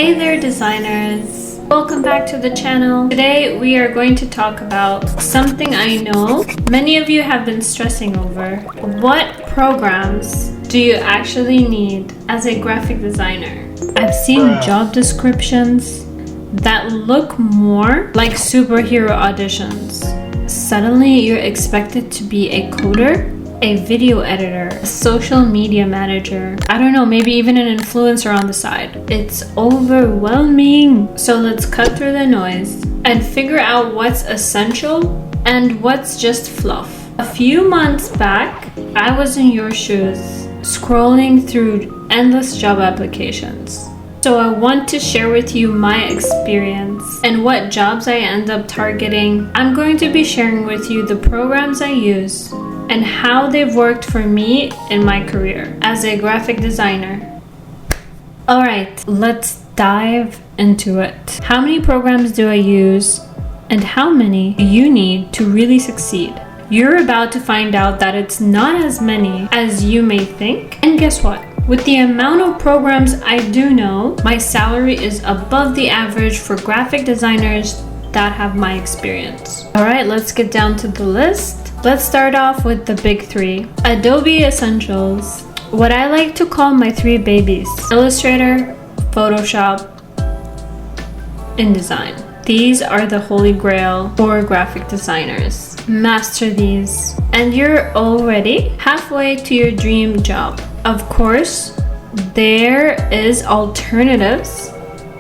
Hey there designers! Welcome back to the channel. Today we are going to talk about something I know many of you have been stressing over. What programs do you actually need as a graphic designer? I've seen job descriptions that look more like superhero auditions. Suddenly you're expected to be a coder, a video editor, a social media manager, I don't know, maybe even an influencer on the side. It's overwhelming. So let's cut through the noise and figure out what's essential and what's just fluff. A few months back, I was in your shoes, scrolling through endless job applications. So I want to share with you my experience and what jobs I end up targeting. I'm going to be sharing with you the programs I use and how they've worked for me in my career as a graphic designer. All right, let's dive into it. How many programs do I use and how many do you need to really succeed? You're about to find out that it's not as many as you may think. And guess what? With the amount of programs I do know, my salary is above the average for graphic designers that have my experience. All right, let's get down to the list. Let's start off with the big three. Adobe Essentials, what I like to call my three babies: Illustrator, Photoshop, InDesign. These are the holy grail for graphic designers. Master these and you're already halfway to your dream job. Of course, there is alternatives,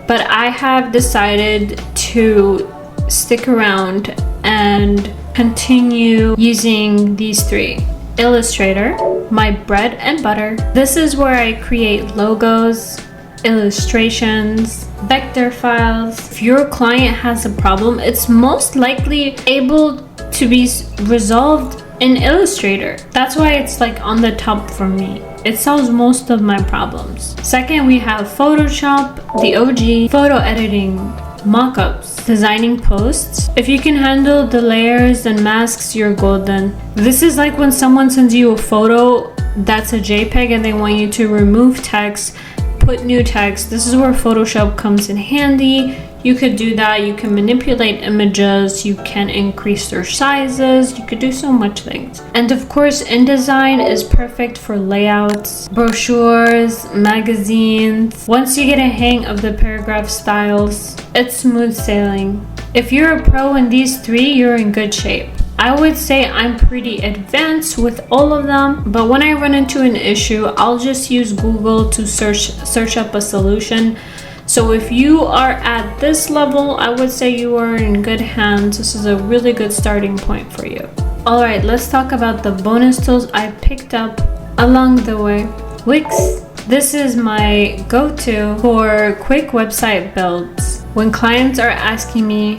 but I have decided to stick around and continue using these three. Illustrator, my bread and butter. This is where I create logos, illustrations, vector files. If your client has a problem, it's most likely able to be resolved in Illustrator. That's why it's like on the top for me. It solves most of my problems. Second, we have Photoshop, the OG, photo editing, mockups, designing posts. If you can handle the layers and masks, you're golden. This is like when someone sends you a photo that's a JPEG and they want you to remove text, put new text. This is where Photoshop comes in handy. You could do that. You can manipulate images. You can increase their sizes. You could do so much things. And of course, InDesign is perfect for layouts, brochures, magazines. Once you get a hang of the paragraph styles, it's smooth sailing. If you're a pro in these three, you're in good shape. I would say I'm pretty advanced with all of them, but when I run into an issue, I'll just use Google to search up a solution. So if you are at this level, I would say you are in good hands. This is a really good starting point for you. All right, let's talk about the bonus tools I picked up along the way. Wix. This is my go-to for quick website builds. When clients are asking me,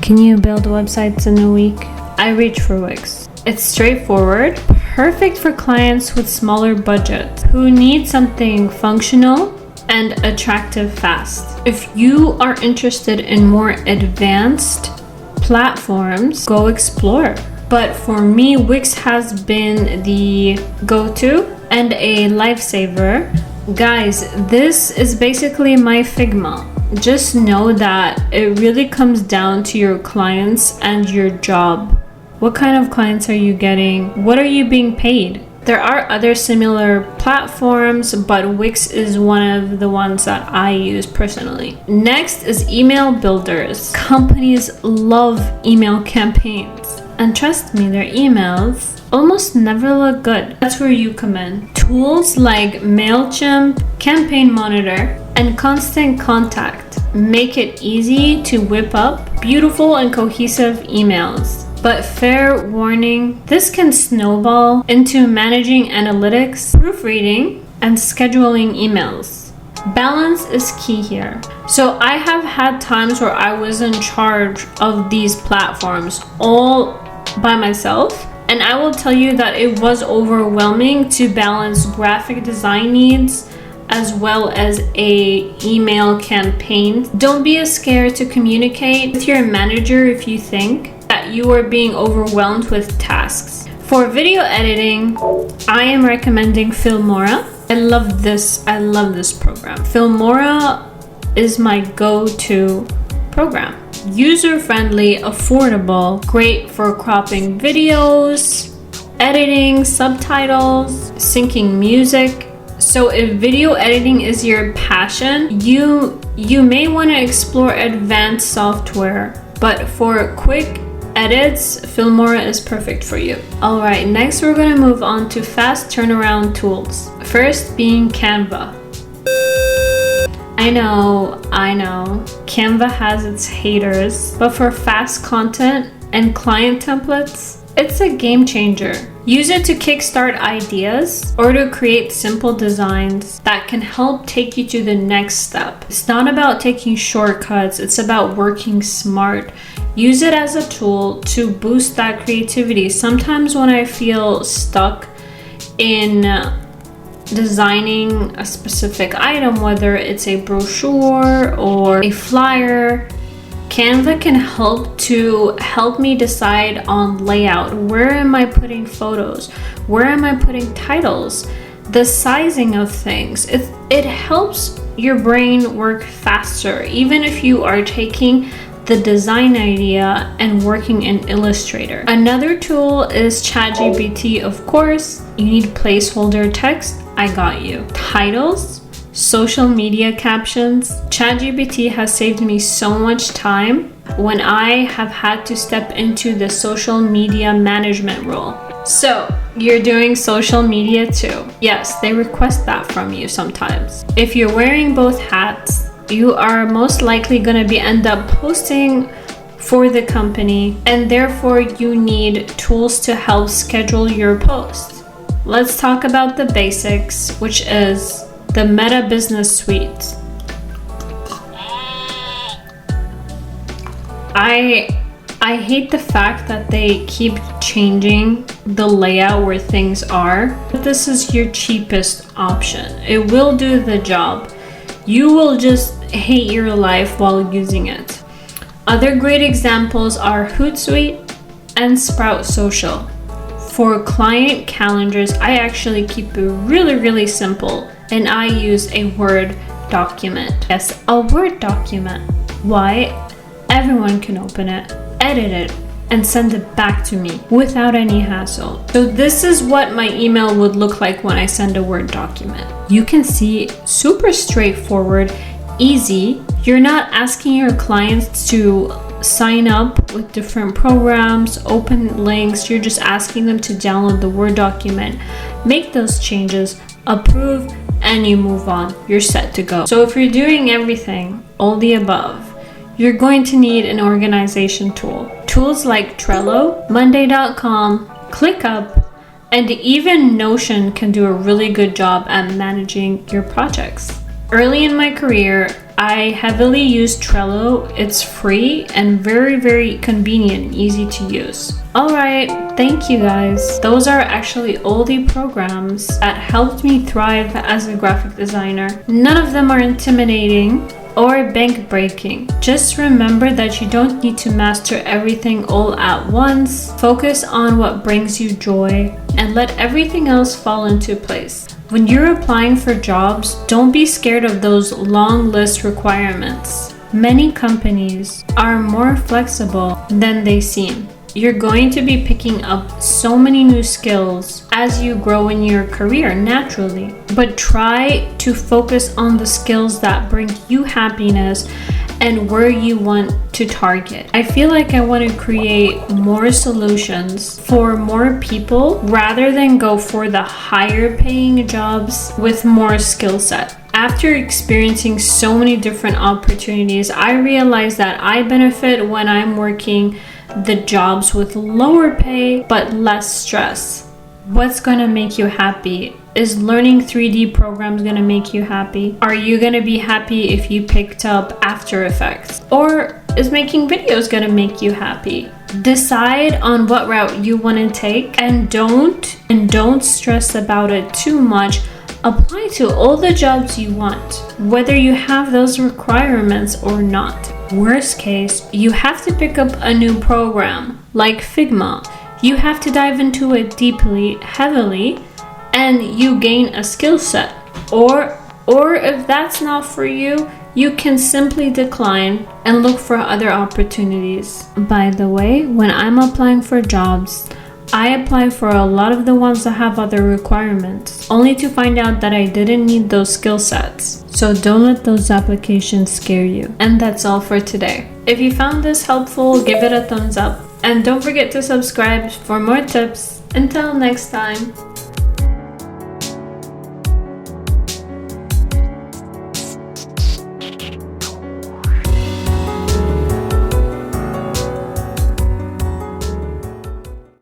can you build websites in a week? I reach for Wix. It's straightforward, perfect for clients with smaller budgets who need something functional and attractive fast. If you are interested in more advanced platforms, go explore. But for me, Wix has been the go-to and a lifesaver. Guys, this is basically my Figma. Just know that it really comes down to your clients and your job. What kind of clients are you getting? What are you being paid? There are other similar platforms, but Wix is one of the ones that I use personally. Next is email builders. Companies love email campaigns. And trust me, their emails almost never look good. That's where you come in. Tools like MailChimp, Campaign Monitor, and Constant Contact make it easy to whip up beautiful and cohesive emails. But fair warning, this can snowball into managing analytics, proofreading, and scheduling emails. Balance is key here. So I have had times where I was in charge of these platforms all by myself, and I will tell you that it was overwhelming to balance graphic design needs as well as a email campaign. Don't be scared to communicate with your manager if you think that you are being overwhelmed with tasks. For video editing, I am recommending Filmora. I love this program. Filmora is my go-to program. User-friendly, affordable, great for cropping videos, editing, subtitles, syncing music. So if video editing is your passion, you may want to explore advanced software, but for quick edits, Filmora is perfect for you. All right, next we're going to move on to fast turnaround tools. First being Canva. I know, Canva has its haters, but for fast content and client templates, it's a game changer. Use it to kickstart ideas or to create simple designs that can help take you to the next step. It's not about taking shortcuts, it's about working smart. Use it as a tool to boost that creativity. Sometimes when I feel stuck in designing a specific item, whether it's a brochure or a flyer, Canva can help me decide on layout. Where am I putting photos? Where am I putting titles? The sizing of things. It helps your brain work faster, even if you are taking the design idea and working in Illustrator. Another tool is ChatGPT, of course. You need placeholder text, I got you. Titles, social media captions. ChatGPT has saved me so much time when I have had to step into the social media management role. So, you're doing social media too. Yes, they request that from you sometimes. If you're wearing both hats, you are most likely going to end up posting for the company, and therefore you need tools to help schedule your posts. Let's talk about the basics, which is the Meta Business Suite. I hate the fact that they keep changing the layout where things are, but this is your cheapest option. It will do the job. You will just hate your life while using it. Other great examples are Hootsuite and Sprout Social. For client calendars, I actually keep it really simple, and I use a Word document. Yes, a Word document. Why? Everyone can open it, edit it, and send it back to me without any hassle. So this is what my email would look like when I send a Word document. You can see, super straightforward, easy. You're not asking your clients to sign up with different programs, open links. You're just asking them to download the Word document, make those changes, approve, and you move on. You're set to go. So if you're doing everything, all the above, you're going to need an organization tool. Tools like Trello, Monday.com, ClickUp, and even Notion can do a really good job at managing your projects. Early in my career, I heavily used Trello. It's free and very convenient and easy to use. Alright, thank you guys. Those are actually all the programs that helped me thrive as a graphic designer. None of them are intimidating or bank breaking. Just remember that you don't need to master everything all at once. Focus on what brings you joy and let everything else fall into place. When you're applying for jobs, don't be scared of those long list requirements. Many companies are more flexible than they seem. You're going to be picking up so many new skills as you grow in your career naturally, but try to focus on the skills that bring you happiness and where you want to target. I feel like I want to create more solutions for more people rather than go for the higher paying jobs with more skill set. After experiencing so many different opportunities, I realize that I benefit when I'm working the jobs with lower pay but less stress. What's going to make you happy? Is learning 3D programs going to make you happy? Are you going to be happy if you picked up After Effects? Or is making videos going to make you happy? Decide on what route you want to take, and don't stress about it too much. Apply to all the jobs you want, whether you have those requirements or not. Worst case, you have to pick up a new program like Figma. You have to dive into it deeply, heavily, and you gain a skill set. Or if that's not for you, you can simply decline and look for other opportunities. By the way, when I'm applying for jobs, I apply for a lot of the ones that have other requirements, only to find out that I didn't need those skill sets. So don't let those applications scare you. And that's all for today. If you found this helpful, give it a thumbs up. And don't forget to subscribe for more tips. Until next time.